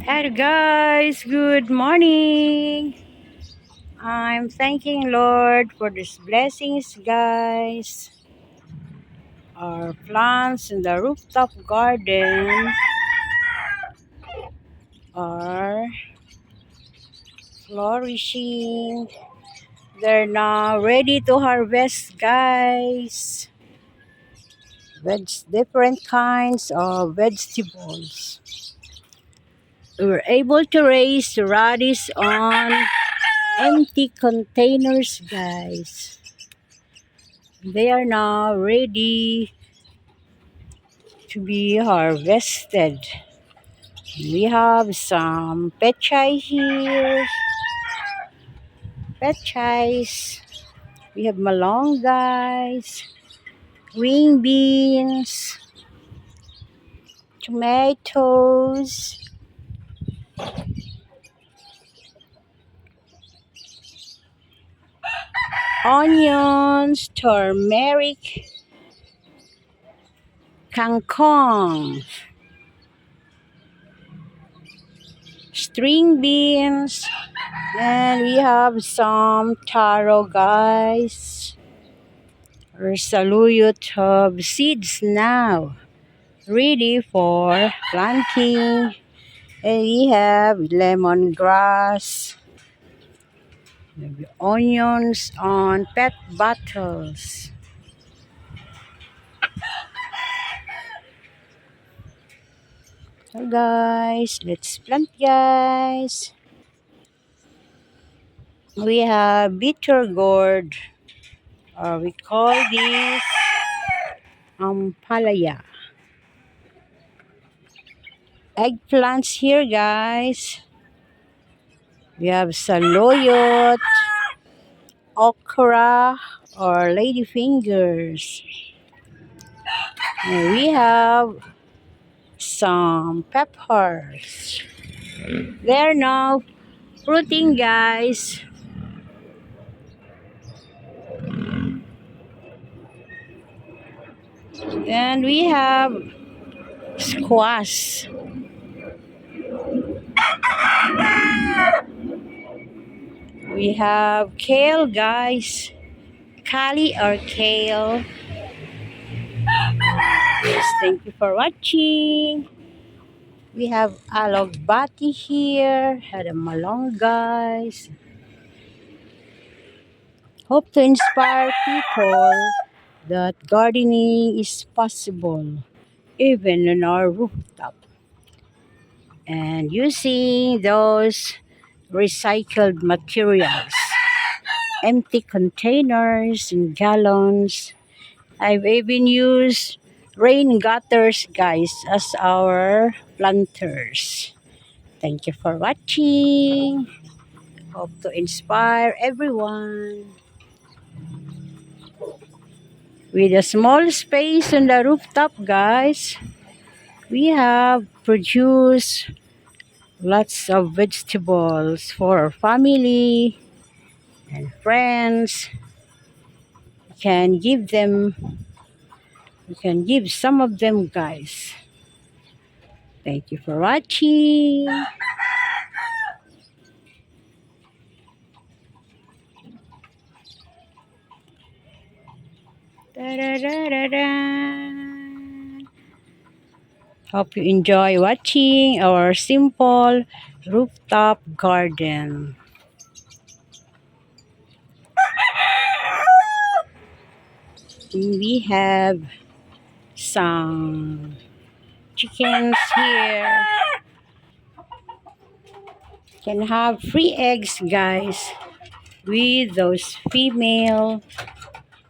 Hello guys, good morning. I'm thanking Lord for these blessings, guys. Our plants in the rooftop garden are flourishing. They're now ready to harvest, guys. Different kinds of vegetables. We were able to raise radish on empty containers, guys. They are now ready to be harvested. We have some pechay here, pechay. We have malunggay, green beans, tomatoes, onions, turmeric, kangkong, string beans, and we have some taro, guys. Or saluyot of seeds now, ready for planting. And we have lemongrass, maybe onions on pet bottles. So guys, let's plant, guys. We have bitter gourd, or we call this ampalaya. Eggplants here, guys. We have saluyot, okra, or ladyfingers. And we have some peppers. They're now fruiting, guys. And we have squash. We have kale, guys. Kali or kale. Yes, thank you for watching. We have alogbati here. Had a malong, guys. Hope to inspire people that gardening is possible, even on our rooftop. And using those recycled materials, empty containers and gallons. I've even used rain gutters, guys, as our planters. Thank you for watching. Hope to inspire everyone. With a small space on the rooftop, guys, we have produced lots of vegetables for our family and friends. We can give some of them, guys. Thank you for watching. Da-da-da-da-da. Hope you enjoy watching our simple rooftop garden. We have some chickens here. Can have free eggs, guys, with those female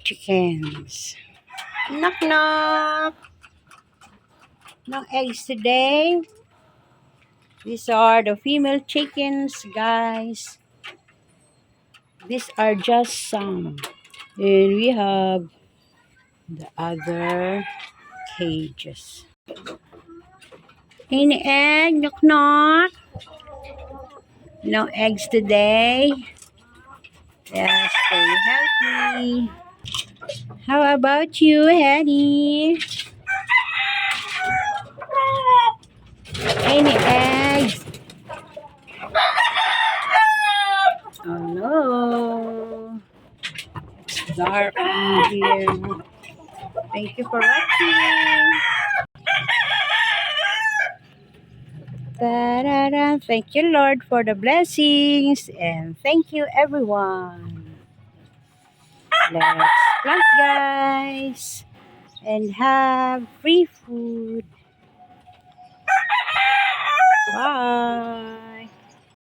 chickens. Knock knock. No eggs today. These are the female chickens, guys. These are just some. And we have the other cages. Any egg? Knock knock. No eggs today. Yeah, stay healthy. How about you, Hattie? Any eggs? dark in here. Thank you for watching. Ta-da-da. Thank you, Lord, for the blessings. And thank you, everyone. Let's plant, guys. And have free food. Bye.